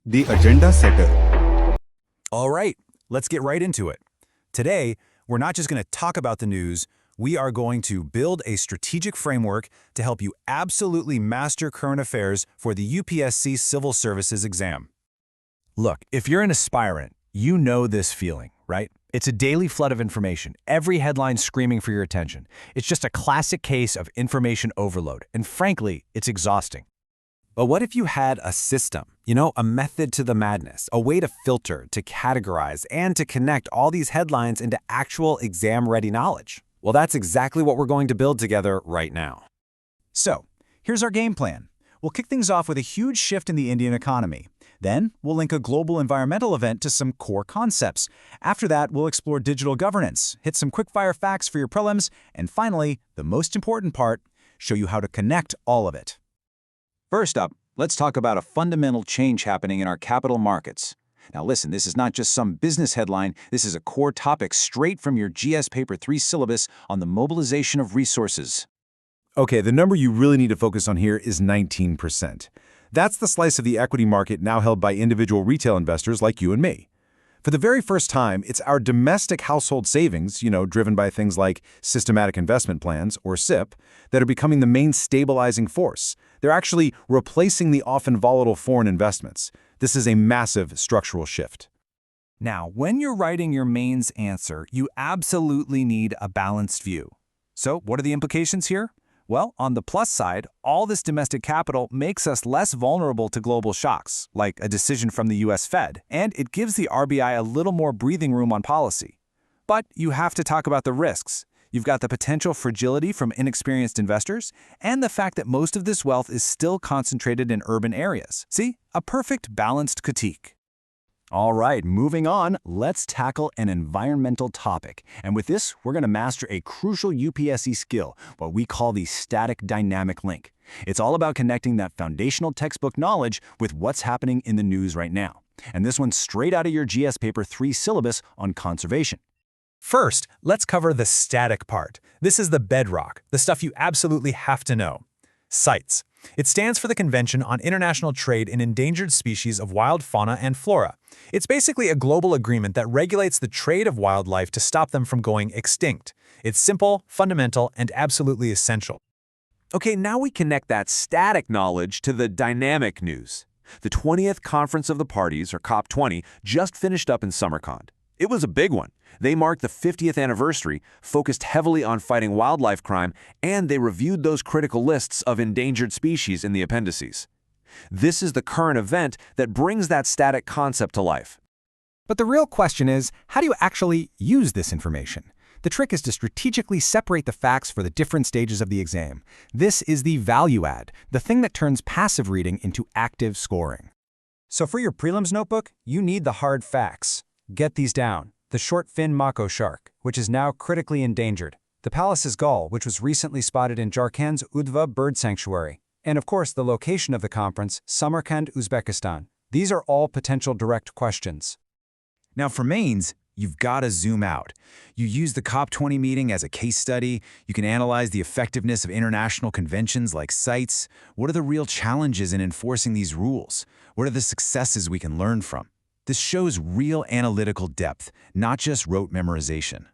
the agenda setter. All right, let's get right into it. Today, we're not just going to talk about the news, we are going to build a strategic framework to help you absolutely master current affairs for the UPSC Civil Services exam. Look, if you're an aspirant, you know this feeling, right? It's a daily flood of information, every headline screaming for your attention. It's just a classic case of information overload, and frankly, it's exhausting. But what if you had a system, a method to the madness, a way to filter, to categorize, and to connect all these headlines into actual exam-ready knowledge? Well, that's exactly what we're going to build together right now. So, here's our game plan. We'll kick things off with a huge shift in the Indian economy. Then, we'll link a global environmental event to some core concepts. After that, we'll explore digital governance, hit some quick-fire facts for your prelims, and finally, the most important part, show you how to connect all of it. First up, let's talk about a fundamental change happening in our capital markets. Now listen, this is not just some business headline, this is a core topic straight from your GS Paper 3 syllabus on the mobilization of resources. Okay, the number you really need to focus on here is 19%. That's the slice of the equity market now held by individual retail investors like you and me. For the very first time, it's our domestic household savings, driven by things like systematic investment plans, or SIP, that are becoming the main stabilizing force. They're actually replacing the often volatile foreign investments. This is a massive structural shift. Now, when you're writing your mains answer, you absolutely need a balanced view. So, what are the implications here? Well, on the plus side, all this domestic capital makes us less vulnerable to global shocks, like a decision from the US Fed, and it gives the RBI a little more breathing room on policy. But you have to talk about the risks. You've got the potential fragility from inexperienced investors, and the fact that most of this wealth is still concentrated in urban areas. See, a perfect balanced critique. All right, moving on, let's tackle an environmental topic. And with this, we're going to master a crucial UPSC skill, what we call the static dynamic link. It's all about connecting that foundational textbook knowledge with what's happening in the news right now. And this one's straight out of your GS Paper 3 syllabus on conservation. First, let's cover the static part. This is the bedrock, the stuff you absolutely have to know. CITES. It stands for the Convention on International Trade in Endangered Species of Wild Fauna and Flora. It's basically a global agreement that regulates the trade of wildlife to stop them from going extinct. It's simple, fundamental, and absolutely essential. Okay, now we connect that static knowledge to the dynamic news. The 20th Conference of the Parties, or COP20, just finished up in Samarkand. It was a big one. They marked the 50th anniversary, focused heavily on fighting wildlife crime, and they reviewed those critical lists of endangered species in the appendices. This is the current event that brings that static concept to life. But the real question is, how do you actually use this information? The trick is to strategically separate the facts for the different stages of the exam. This is the value add, the thing that turns passive reading into active scoring. So for your prelims notebook, you need the hard facts. Get these down. The short-fin mako shark, which is now critically endangered. The Pallas's gull, which was recently spotted in Jharkhand's Udva Bird Sanctuary. And of course, the location of the conference, Samarkand, Uzbekistan. These are all potential direct questions. Now for mains, you've got to zoom out. You use the COP20 meeting as a case study. You can analyze the effectiveness of international conventions like CITES. What are the real challenges in enforcing these rules? What are the successes we can learn from? This shows real analytical depth, not just rote memorization.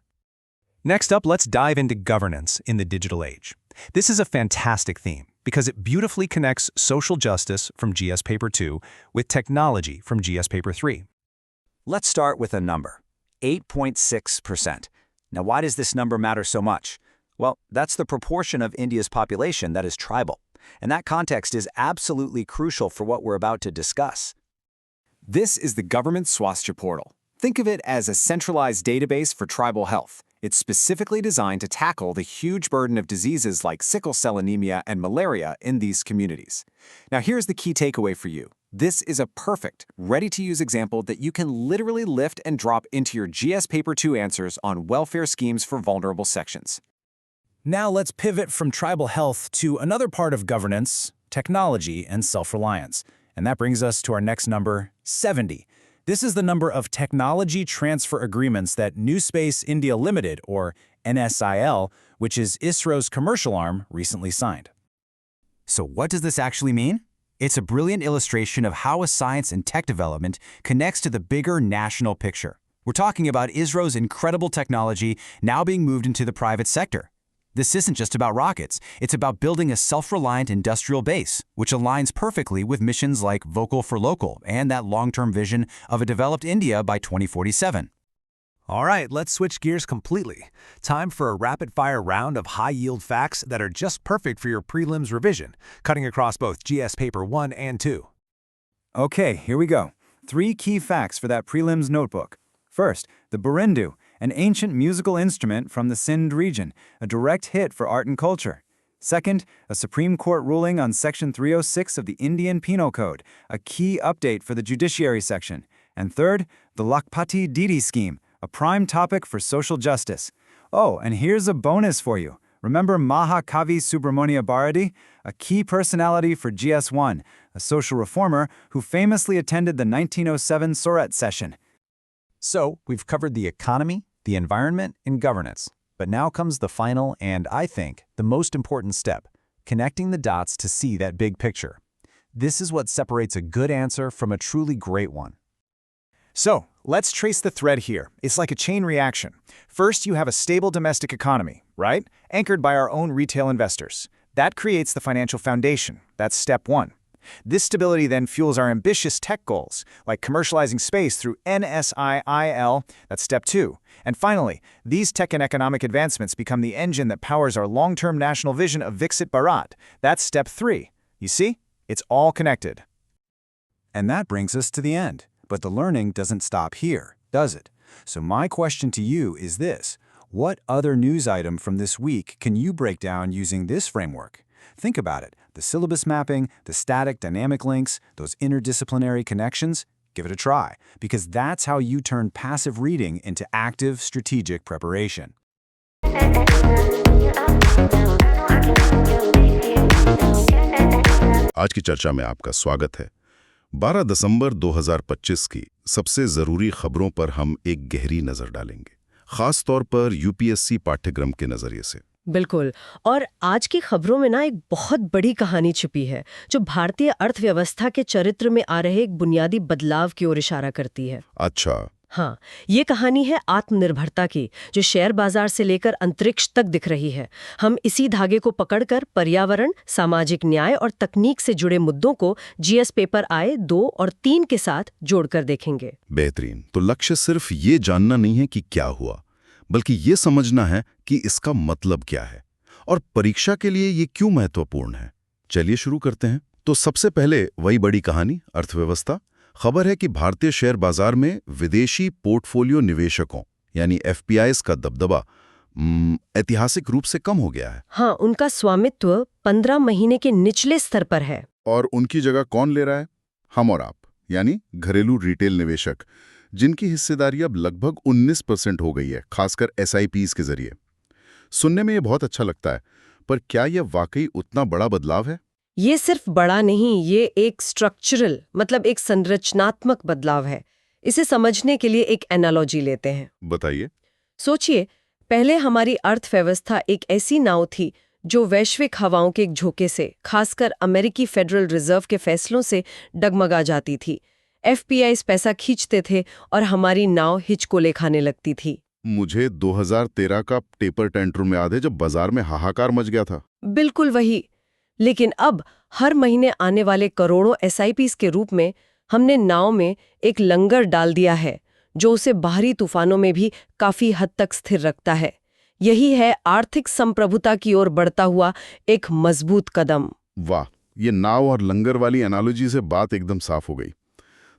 Next up, let's dive into governance in the digital age. This is a fantastic theme because it beautifully connects social justice from GS Paper 2 with technology from GS Paper 3. Let's start with a number, 8.6%. Now, why does this number matter so much? Well, that's the proportion of India's population that is tribal, and that context is absolutely crucial for what we're about to discuss. This is the Government Swasthya Portal. Think of it as a centralized database for tribal health. It's specifically designed to tackle the huge burden of diseases like sickle cell anemia and malaria in these communities. Now here's the key takeaway for you. This is a perfect, ready-to-use example that you can literally lift and drop into your GS Paper 2 answers on welfare schemes for vulnerable sections. Now let's pivot from tribal health to another part of governance, technology and self-reliance. And that brings us to our next number, 70. This is the number of technology transfer agreements that New Space India Limited, or NSIL, which is ISRO's commercial arm, recently signed. So what does this actually mean? It's a brilliant illustration of how a science and tech development connects to the bigger national picture. We're talking about ISRO's incredible technology now being moved into the private sector. This isn't just about rockets, it's about building a self-reliant industrial base, which aligns perfectly with missions like Vocal for Local and that long-term vision of a developed India by 2047. All right, let's switch gears completely. Time for a rapid-fire round of high-yield facts that are just perfect for your prelims revision, cutting across both GS Paper 1 and 2. Okay, here we go. 3 key facts for that prelims notebook. First, the burindu, an ancient musical instrument from the Sindh region, a direct hit for art and culture. Second, a Supreme Court ruling on Section 306 of the Indian Penal Code, a key update for the judiciary section. And third, the Lakpati Didi scheme, a prime topic for social justice. Oh, and here's a bonus for you. Remember Mahakavi Subramania Bharati, a key personality for GS1, a social reformer who famously attended the 1907 Surat session. So, we've covered the economy, the environment, and governance. But now comes the final and, I think, the most important step, connecting the dots to see that big picture. This is what separates a good answer from a truly great one. So, let's trace the thread here. It's like a chain reaction. First, you have a stable domestic economy, right? Anchored by our own retail investors. That creates the financial foundation. That's step 1. This stability then fuels our ambitious tech goals, like commercializing space through NSIIL, that's step 2. And finally, these tech and economic advancements become the engine that powers our long-term national vision of Viksit Bharat. That's step 3. You see? It's all connected. And that brings us to the end. But the learning doesn't stop here, does it? So my question to you is this. What other news item from this week can you break down using this framework? Think about it. The syllabus mapping, the static dynamic links, those interdisciplinary connections, give it a try, because that's how you turn passive reading into active strategic preparation. आज की चर्चा में आपका स्वागत है। 12 दिसंबर 2025 की सबसे ज़रूरी खबरों पर हम एक गहरी नज़र डालेंगे, ख़ास तौर पर यूपीएससी पाठ्यक्रम के नज़रिए से। बिल्कुल। और आज की खबरों में ना एक बहुत बड़ी कहानी छिपी है जो भारतीय अर्थव्यवस्था के चरित्र में आ रहे एक बुनियादी बदलाव की ओर इशारा करती है। अच्छा। हाँ, ये कहानी है आत्मनिर्भरता की, जो शेयर बाजार से लेकर अंतरिक्ष तक दिख रही है। हम इसी धागे को पकड़कर पर्यावरण, सामाजिक न्याय और तकनीक से जुड़े मुद्दों को जीएस पेपर आए 2 और 3 के साथ जोड़कर देखेंगे। बेहतरीन। तो लक्ष्य सिर्फ ये जानना नहीं है कि क्या हुआ, बल्कि ये समझना है कि इसका मतलब क्या है और परीक्षा के लिए ये क्यों महत्वपूर्ण है। चलिए शुरू करते हैं। तो सबसे पहले वही बड़ी कहानी, अर्थव्यवस्था। खबर है कि भारतीय शेयर बाजार में विदेशी पोर्टफोलियो निवेशकों यानी एफपीआईज का दबदबा ऐतिहासिक रूप से कम हो गया है। हाँ, उनका स्वामित्व 15 महीने के निचले स्तर पर है। और उनकी जगह कौन ले रहा है? हम और आप, यानी घरेलू रिटेल निवेशक, जिनकी हिस्सेदारी अब लगभग 19% हो गई है, खासकर एसआईपीज के जरिए। सुनने में ये बहुत अच्छा लगता है, पर क्या यह वाकई उतना बड़ा बदलाव है? ये सिर्फ बड़ा नहीं, ये एक स्ट्रक्चरल मतलब एक संरचनात्मक बदलाव है। इसे समझने के लिए एक एनालॉजी लेते हैं। बताइए। सोचिए, पहले हमारी अर्थव्यवस्था एक ऐसी नाव थी जो वैश्विक हवाओं के एक झोंके से, खासकर अमेरिकी फेडरल रिजर्व के फैसलों से डगमगा जाती थी। एफपीआईज पैसा खींचते थे और हमारी नाव हिचकोले खाने लगती थी। मुझे 2013 का टेपर टेंट्रम याद है, जब बाजार में हाहाकार मच गया था। बिल्कुल वही। लेकिन अब हर महीने आने वाले करोड़ों एसआईपीज के रूप में हमने नाव में एक लंगर डाल दिया है जो उसे बाहरी तूफानों में भी काफी हद तक स्थिर रखता है। यही है आर्थिक संप्रभुता की ओर बढ़ता हुआ एक मजबूत कदम। वाह, ये नाव और लंगर वाली एनालॉजी से बात एकदम साफ हो गई।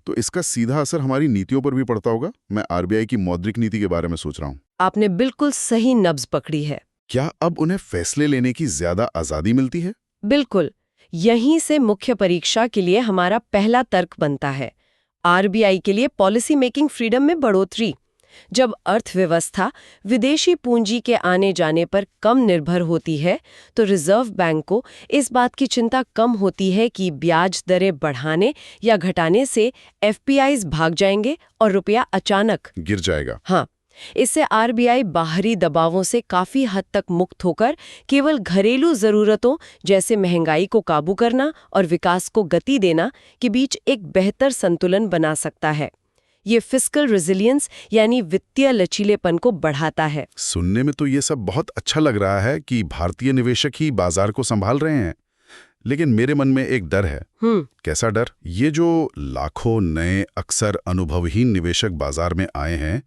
तो इसका सीधा असर हमारी नीतियों पर भी पड़ता होगा। मैं आरबीआई की मौद्रिक नीति के बारे में सोच रहा हूँ। आपने बिल्कुल सही नब्ज पकड़ी है। क्या अब उन्हें फैसले लेने की ज्यादा आजादी मिलती है? बिल्कुल। यहीं से मुख्य परीक्षा के लिए हमारा पहला तर्क बनता है, आरबीआई के लिए पॉलिसी मेकिंग फ्रीडम में बढ़ोतरी। जब अर्थव्यवस्था विदेशी पूंजी के आने जाने पर कम निर्भर होती है, तो रिजर्व बैंक को इस बात की चिंता कम होती है कि ब्याज दरें बढ़ाने या घटाने से एफपीआईज भाग जाएंगे और रुपया अचानक गिर जाएगा। हाँ, इससे आरबीआई बाहरी दबावों से काफी हद तक मुक्त होकर केवल घरेलू जरूरतों जैसे महंगाई को काबू करना और विकास को गति देना के बीच एक बेहतर संतुलन बना सकता है। ये फिस्कल रेजिलियंस यानी वित्तीय लचीलेपन को बढ़ाता है। सुनने में तो ये सब बहुत अच्छा लग रहा है कि भारतीय निवेशक ही बाजार को संभाल रहे हैं, लेकिन मेरे मन में एक डर है। कैसा डर? ये जो लाखों नए अक्सर अनुभवहीन निवेशक बाजार में आए हैं,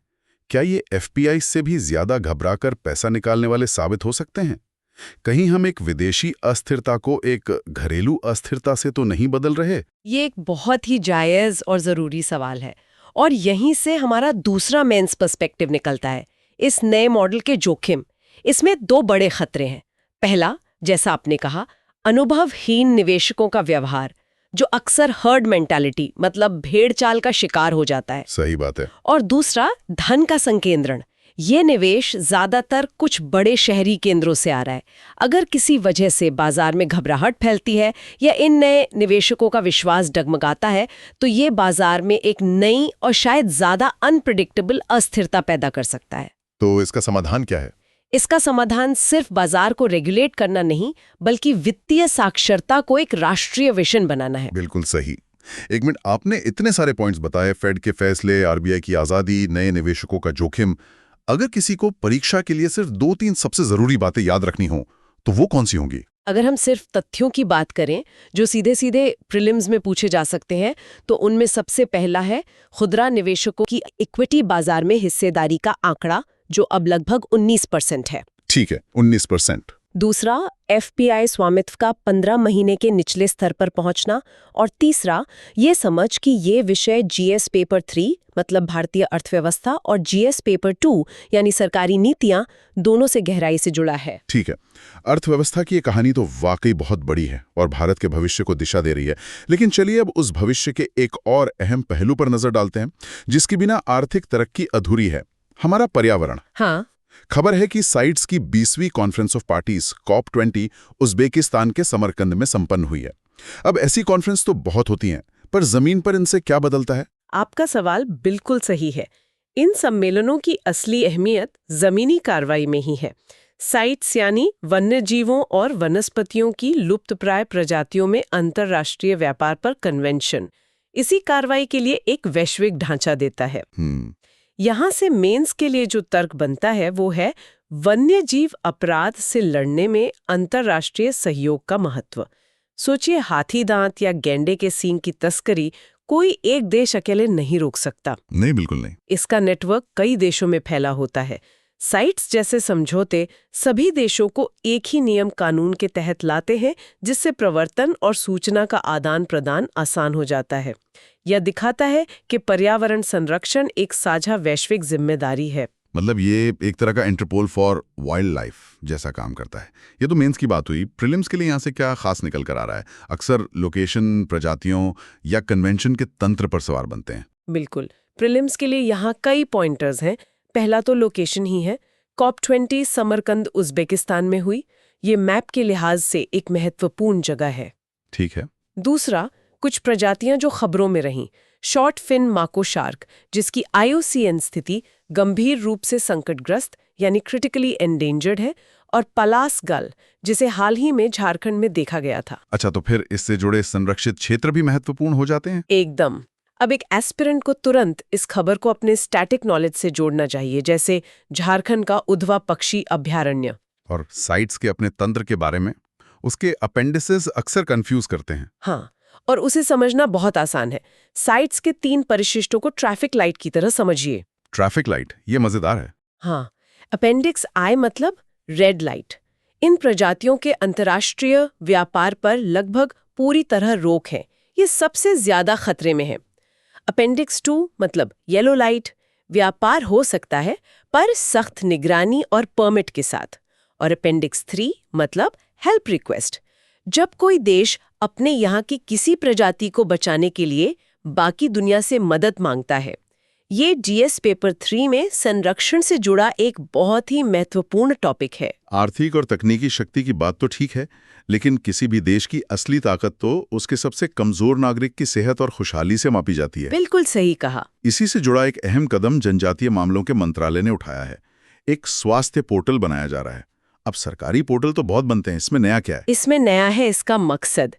क्या ये एफपीआई से भी ज्यादा घबराकर पैसा निकालने वाले साबित हो सकते हैं? कहीं हम एक विदेशी अस्थिरता को एक घरेलू अस्थिरता से तो नहीं बदल रहे? ये एक बहुत ही जायज और जरूरी सवाल है, और यहीं से हमारा दूसरा मेंस पर्सपेक्टिव निकलता है, इस नए मॉडल के जोखिम। इसमें दो बड़े खतरे हैं। पहला, जैसा आपने कहा, अनुभवहीन निवेशकों का व्यवहार, जो अक्सर हर्ड मेंटालिटी मतलब भेड़ चाल का शिकार हो जाता है। सही बात है। और दूसरा, धन का संकेंद्रण। ये निवेश ज्यादातर कुछ बड़े शहरी केंद्रों से आ रहा है। अगर किसी वजह से बाजार में घबराहट फैलती है या इन नए निवेशकों का विश्वास डगमगाता है, तो ये बाजार में एक नई और शायद ज्यादा अनप्रिडिक्टेबल अस्थिरता पैदा कर सकता है। तो इसका समाधान क्या है? इसका समाधान सिर्फ बाजार को रेगुलेट करना नहीं, बल्कि वित्तीय साक्षरता को एक राष्ट्रीय विजन बनाना है। बिल्कुल सही। एक मिनट, आपने इतने सारे पॉइंट्स बताए, फेड के फैसले, आरबीआई की आजादी, नए निवेशकों का जोखिम। अगर किसी को परीक्षा के लिए सिर्फ 2-3 सबसे जरूरी बातें याद रखनी हो, तो वो कौन सी होंगी? अगर हम सिर्फ तथ्यों की बात करें जो सीधे सीधे प्रीलिम्स में पूछे जा सकते हैं, तो उनमें सबसे पहला है खुदरा निवेशकों की इक्विटी बाजार में हिस्सेदारी का आंकड़ा, जो अब लगभग 19% है। ठीक है, 19%। दूसरा, एफपीआई स्वामित्व का 15 महीने के निचले स्तर पर पहुंचना। और तीसरा, ये समझ कि ये विषय जीएस पेपर 3 मतलब भारतीय अर्थव्यवस्था और जीएस पेपर 2 यानी सरकारी नीतियां, दोनों से गहराई से जुड़ा है। ठीक है, अर्थव्यवस्था की ये कहानी तो वाकई बहुत बड़ी है और भारत के भविष्य को दिशा दे रही है। लेकिन चलिए अब उस भविष्य के एक और अहम पहलू पर नजर डालते हैं, जिसके बिना आर्थिक तरक्की अधूरी है, हमारा पर्यावरण। हाँ, खबर है कि साइट्स की 20वीं conference of parties COP20 Uzbekistan के समरकंद में संपन्न हुई है। अब ऐसी कॉन्फ्रेंस तो बहुत होती हैं, पर जमीन पर इनसे क्या बदलता है? आपका सवाल बिल्कुल सही है। इन सम्मेलनों की असली अहमियत जमीनी कार्रवाई में ही है। साइट्स यानी वन्यजीवों और वनस्पतियों की लुप्तप्राय प्रजातियों में अंतर्राष्ट्रीय व्यापार पर कन्वेंशन इसी कार्रवाई के लिए एक वैश्विक ढांचा देता है। यहाँ से मेंस के लिए जो तर्क बनता है वो है वन्यजीव अपराध से लड़ने में अंतर्राष्ट्रीय सहयोग का महत्व। सोचिए, हाथी दांत या गैंडे के सींग की तस्करी कोई एक देश अकेले नहीं रोक सकता। नहीं, बिल्कुल नहीं। इसका नेटवर्क कई देशों में फैला होता है। साइट्स जैसे समझौते सभी देशों को एक ही नियम कानून के तहत लाते हैं, जिससे प्रवर्तन और सूचना का आदान प्रदान आसान हो जाता है। यह दिखाता है कि पर्यावरण संरक्षण एक साझा वैश्विक जिम्मेदारी है। मतलब ये एक तरह का इंटरपोल फॉर वाइल्ड लाइफ जैसा काम करता है। ये तो मेंस की बात हुई। प्रीलिम्स के लिए यहाँ से क्या खास निकल कर आ रहा है? अक्सर लोकेशन, प्रजातियों या कन्वेंशन के तंत्र पर सवार बनते हैं। बिल्कुल, प्रीलिम्स के लिए यहाँ कई पॉइंटर्स हैं। पहला तो लोकेशन ही है। COP20 समरकंद उज्बेकिस्तान में हुई। ये मैप के लिहाज से एक महत्वपूर्ण जगह है। ठीक है। दूसरा, कुछ प्रजातियां जो खबरों में रहीं, शॉर्ट फिन माको शार्क, जिसकी IUCN स्थिति गंभीर रूप से संकटग्रस्त यानी क्रिटिकली एंडेंजर्ड है, और पलास गल, जिसे हाल ही में झारखंड में देखा गया था। अच्छा, तो फिर इससे जुड़े संरक्षित क्षेत्र भी महत्वपूर्ण हो जाते हैं? एकदम। अब एक एस्पिरेंट को तुरंत इस खबर को अपने स्टैटिक नॉलेज से जोड़ना चाहिए, जैसे झारखंड का उधवा पक्षी अभयारण्य। और साइट्स के अपने तंत्र के बारे में उसके अपेंडिसेस अक्सर कंफ्यूज करते हैं। हाँ, और उसे समझना बहुत आसान है। साइट्स के 3 परिशिष्टों को ट्रैफिक लाइट की तरह समझिए। ट्रैफिक लाइट, ये मजेदार है। हाँ, अपेंडिक्स I मतलब रेड लाइट। इन प्रजातियों के अंतर्राष्ट्रीय व्यापार पर लगभग पूरी तरह रोक है। ये सबसे ज्यादा खतरे में है। अपेंडिक्स 2 मतलब येलो लाइट, व्यापार हो सकता है पर सख्त निगरानी और परमिट के साथ। और अपेंडिक्स 3 मतलब हेल्प रिक्वेस्ट, जब कोई देश अपने यहाँ की किसी प्रजाति को बचाने के लिए बाकी दुनिया से मदद मांगता है। ये जीएस पेपर 3 में संरक्षण से जुड़ा एक बहुत ही महत्वपूर्ण टॉपिक है। आर्थिक और तकनीकी शक्ति की बात तो ठीक है, लेकिन किसी भी देश की असली ताकत तो उसके सबसे कमजोर नागरिक की सेहत और खुशहाली से मापी जाती है। बिल्कुल सही कहा। इसी से जुड़ा एक अहम कदम जनजातीय मामलों के मंत्रालय ने उठाया है। एक स्वास्थ्य पोर्टल बनाया जा रहा है। अब सरकारी पोर्टल तो बहुत बनते हैं, इसमें नया क्या है? इसमें नया है इसका मकसद।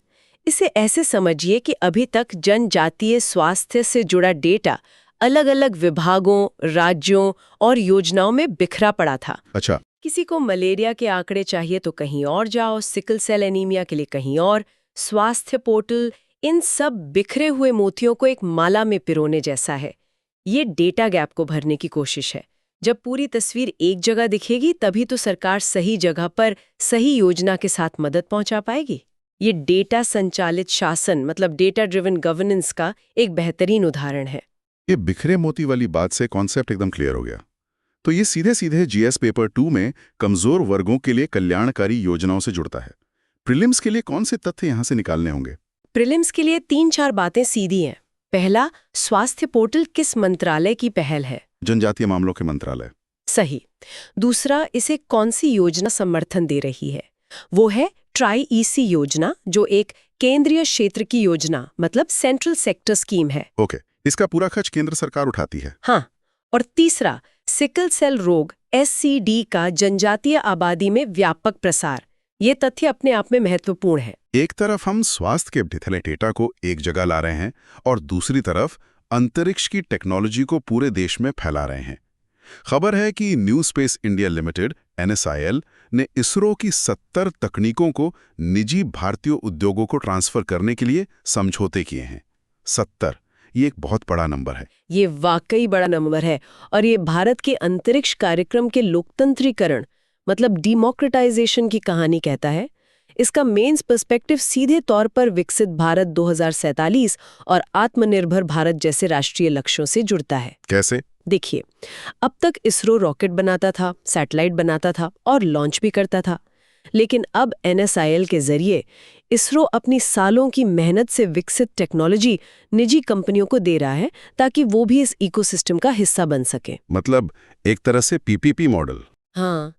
इसे ऐसे समझिए कि अभी तक जनजातीय स्वास्थ्य से जुड़ा डेटा अलग अलग विभागों, राज्यों और योजनाओं में बिखरा पड़ा था। अच्छा। किसी को मलेरिया के आंकड़े चाहिए तो कहीं और जाओ, सिकल सेल एनीमिया के लिए कहीं और। स्वास्थ्य पोर्टल इन सब बिखरे हुए मोतियों को एक माला में पिरोने जैसा है। ये डेटा गैप को भरने की कोशिश है। जब पूरी तस्वीर एक जगह दिखेगी तभी तो सरकार सही जगह पर सही योजना के साथ मदद पहुंचा पाएगी। ये डेटा संचालित शासन मतलब डेटा ड्रिवन गवर्नेंस का एक बेहतरीन उदाहरण है। ये बिखरे मोती वाली बात से कॉन्सेप्ट एकदम क्लियर हो गया। तो ये सीधे सीधे जीएस पेपर 2 में कमजोर वर्गों के लिए कल्याणकारी योजनाओं से जुड़ता है। प्रीलिम्स के लिए कौन से तथ्य यहाँ से निकालने होंगे? प्रीलिम्स के लिए 3-4 बातें सीधी हैं। पहला, स्वास्थ्य पोर्टल किस मंत्रालय की पहल है? जनजातीय मामलों के मंत्रालय। सही। दूसरा, इसे कौन सी योजना समर्थन दे रही है? वो है ट्राई-ईसी योजना, जो एक केंद्रीय क्षेत्र की योजना मतलब सेंट्रल सेक्टर स्कीम है। ओके, इसका पूरा खर्च केंद्र सरकार उठाती है। हाँ। और तीसरा, सिकल सेल रोग SCD का जनजातीय आबादी में व्यापक प्रसार। ये तथ्य अपने आप में महत्वपूर्ण है। एक तरफ हम स्वास्थ्य के डिटेल डेटा को एक जगह ला रहे हैं और दूसरी तरफ अंतरिक्ष की टेक्नोलॉजी को पूरे देश में फैला रहे हैं। खबर है कि new space India limited NSIL ने इसरो की 70 तकनीकों को निजी भारतीय उद्योगों को ट्रांसफर करने के लिए समझौते किए हैं। 70, ये एक बहुत बड़ा नंबर है। ये वाकई बड़ा नंबर है और ये भारत के अंतरिक्ष कार्यक्रम के लोकतंत्रीकरण मतलब डिमोक्रेटाइजेशन की कहानी कहता है। इसका मेंस पर्सपेक्टिव सीधे तौर पर विकसित भारत 2047 और आत्मनिर्भर भारत जैसे राष्ट्रीय लक्ष्यों से जुड़ता है। कैसे? देखिए, अब तक इसरो रॉकेट बनाता था, सैटेलाइट बनाता था और लॉन्च भी करता था, लेकिन अब NSIL के जरिए इसरो अपनी सालों की मेहनत से विकसित टेक्नोलॉजी निजी कंपनियों को दे रहा है ताकि वो भी इस इकोसिस्टम का हिस्सा बन सके। मतलब एक तरह से PPP मॉडल। हाँ,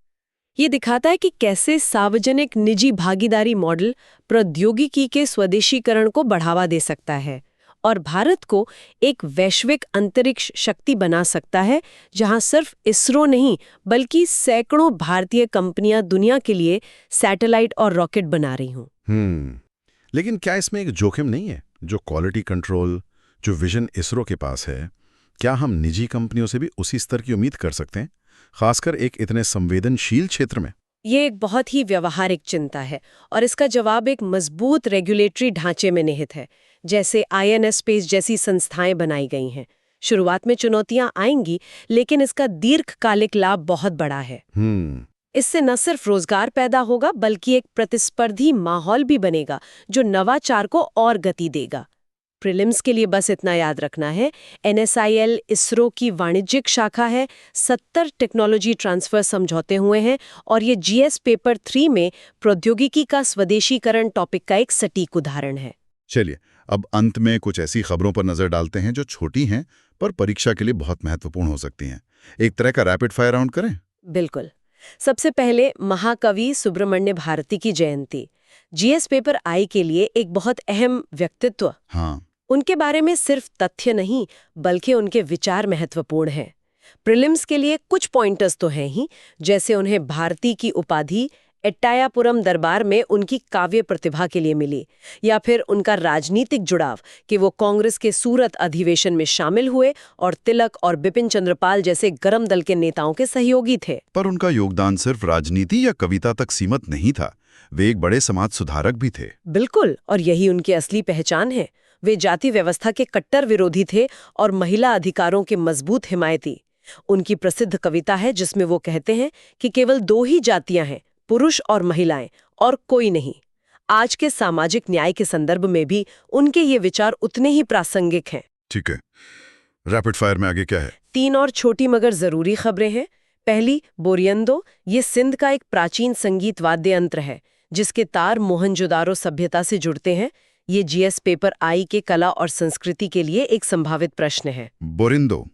ये दिखाता है कि कैसे सार्वजनिक निजी भागीदारी मॉडल प्रौद्योगिकी के स्वदेशीकरण को बढ़ावा दे सकता है और भारत को एक वैश्विक अंतरिक्ष शक्ति बना सकता है, जहां सिर्फ इसरो नहीं बल्कि सैकड़ों भारतीय कंपनियां दुनिया के लिए सैटेलाइट और रॉकेट बना रही हों। लेकिन क्या इसमें एक जोखिम नहीं है? जो क्वालिटी कंट्रोल, जो विजन इसरो के पास है, क्या हम निजी कंपनियों से भी उसी स्तर की उम्मीद कर सकते हैं, खासकर एक इतने संवेदनशील क्षेत्र में? ये एक बहुत ही व्यवहारिक चिंता है और इसका जवाब एक मजबूत रेगुलेटरी ढांचे में निहित है, जैसे INS स्पेस जैसी संस्थाएं बनाई गई हैं। शुरुआत में चुनौतियां आएंगी, लेकिन इसका दीर्घकालिक लाभ बहुत बड़ा है। इससे न सिर्फ रोजगार पैदा होगा बल्कि एक प्रतिस्पर्धी माहौल भी बनेगा जो नवाचार को और गति देगा। प्रीलिम्स के लिए बस इतना याद रखना है, NSIL इसरो की वाणिज्यिक शाखा है, 70 टेक्नोलॉजी ट्रांसफर समझौते हुए हैं और ये GS पेपर 3 में प्रौद्योगिकी का स्वदेशीकरण टॉपिक का एक सटीक उदाहरण है। चलिए, अब अंत में कुछ ऐसी खबरों पर नजर डालते हैं जो छोटी हैं पर परीक्षा के लिए बहुत महत्वपूर्ण हो सकती हैं। एक तरह का रैपिड फायर राउंड करें? बिल्कुल। सबसे पहले महाकवि सुब्रमण्य भारती की जयंती। GS पेपर I के लिए एक बहुत अहम व्यक्तित्व। हाँ। उनके बारे में सिर्फ तथ्य नहीं बल्कि उनके विचार महत्वपूर्ण हैं। प्रीलिम्स के लिए कुछ पॉइंटर्स तो हैं ही, जैसे उन्हें भारती की उपाधि एट्टायापुरम दरबार में उनकी काव्य प्रतिभा के लिए मिली, या फिर उनका राजनीतिक जुड़ाव कि वो कांग्रेस के सूरत अधिवेशन में शामिल हुए और तिलक और बिपिन चंद्रपाल जैसे गरम दल के नेताओं के सहयोगी थे। पर उनका योगदान सिर्फ राजनीति या कविता तक सीमित नहीं था, वे एक बड़े समाज सुधारक भी थे। बिल्कुल, और यही उनकी असली पहचान है। वे जाति व्यवस्था के कट्टर विरोधी थे और महिला अधिकारों के मजबूत हिमायती। उनकी प्रसिद्ध कविता है जिसमें वो कहते हैं कि केवल 2 ही जातियां हैं, पुरुष और महिलाएं, और कोई नहीं। आज के सामाजिक न्याय के संदर्भ में भी उनके ये विचार उतने ही प्रासंगिक हैं। ठीक है, रैपिड फायर में आगे क्या है? 3 और छोटी मगर जरूरी खबरें हैं। पहली, बोरियंदो, ये सिंध का एक प्राचीन संगीत वाद्य यंत्र है जिसके तार मोहनजोदारो सभ्यता से जुड़ते हैं। ये GS पेपर I के कला और संस्कृति के लिए एक संभावित प्रश्न है। बोरिंदो,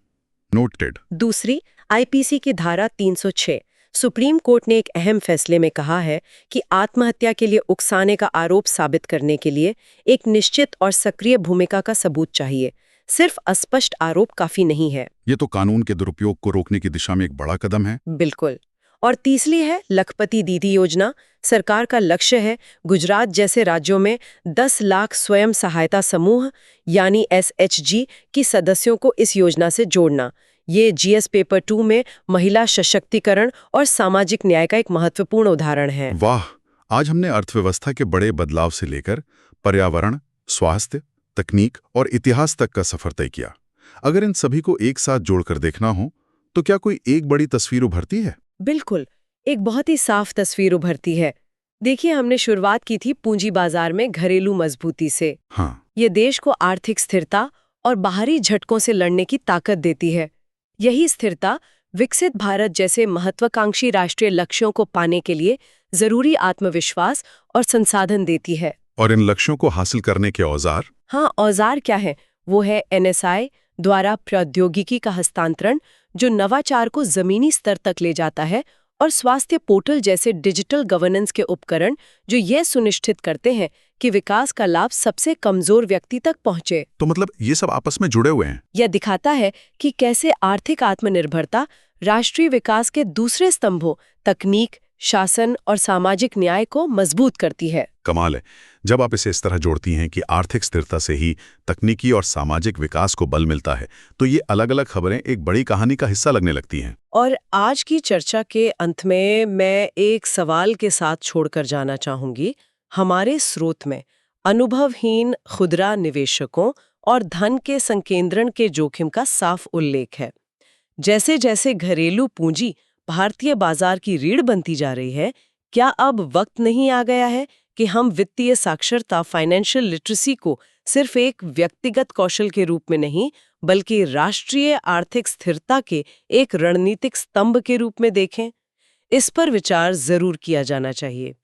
नोटेड। दूसरी, आईपीसी की धारा 306। सुप्रीम कोर्ट ने एक अहम फैसले में कहा है कि आत्महत्या के लिए उकसाने का आरोप साबित करने के लिए एक निश्चित और सक्रिय भूमिका का सबूत चाहिए। सिर्फ अस्पष्ट आरोप काफी नहीं है। ये तो कानून के दुरुपयोग को रोकने की दिशा में एक बड़ा कदम है। बिल्कुल। और तीसरी है लखपति दीदी योजना। सरकार का लक्ष्य है गुजरात जैसे राज्यों में 10 लाख स्वयं सहायता समूह यानी SHG की सदस्यों को इस योजना से जोड़ना। ये GS पेपर 2 में महिला सशक्तिकरण और सामाजिक न्याय का एक महत्वपूर्ण उदाहरण है। वाह, आज हमने अर्थव्यवस्था के बड़े बदलाव से लेकर पर्यावरण, स्वास्थ्य, तकनीक और इतिहास तक का सफर तय किया। अगर इन सभी को एक साथ जोड़कर देखना हो तो क्या कोई एक बड़ी तस्वीर उभरती है? बिल्कुल, एक बहुत ही साफ तस्वीर उभरती है। देखिए, हमने शुरुआत की थी पूंजी बाजार में घरेलू मजबूती से। हाँ, ये देश को आर्थिक स्थिरता और बाहरी झटकों से लड़ने की ताकत देती है। यही स्थिरता विकसित भारत जैसे महत्वाकांक्षी राष्ट्रीय लक्ष्यों को पाने के लिए जरूरी आत्मविश्वास और संसाधन देती है। और इन लक्ष्यों को हासिल करने के औजार? हाँ, औजार क्या है? वो है NSI द्वारा प्रौद्योगिकी का हस्तांतरण, जो नवाचार को जमीनी स्तर तक ले जाता है, और स्वास्थ्य पोर्टल जैसे डिजिटल गवर्नेंस के उपकरण जो ये सुनिश्चित करते हैं कि विकास का लाभ सबसे कमजोर व्यक्ति तक पहुंचे। तो मतलब ये सब आपस में जुड़े हुए हैं। यह दिखाता है कि कैसे आर्थिक आत्मनिर्भरता राष्ट्रीय विकास के दूसरे स्तंभों तकनीक, शासन और सामाजिक न्याय को मजबूत करती है। कमाल है। जब आप इसे इस तरह जोड़ती हैं कि आर्थिक स्थिरता से ही तकनीकी और सामाजिक विकास को बल मिलता है, तो ये अलग-अलग खबरें एक बड़ी कहानी का हिस्सा लगने लगती हैं। और आज की चर्चा के अंत में मैं एक सवाल के साथ छोड़कर जाना चाहूंगी। हमारे स्रोत में अनुभवहीन खुदरा निवेशकों और धन के संकेंद्रण के जोखिम का साफ उल्लेख है। जैसे जैसे घरेलू पूंजी भारतीय बाजार की रीढ़ बनती जा रही है, क्या अब वक्त नहीं आ गया है कि हम वित्तीय साक्षरता, फाइनेंशियल लिटरेसी को सिर्फ एक व्यक्तिगत कौशल के रूप में नहीं, बल्कि राष्ट्रीय आर्थिक स्थिरता के एक रणनीतिक स्तंभ के रूप में देखें? इस पर विचार जरूर किया जाना चाहिए।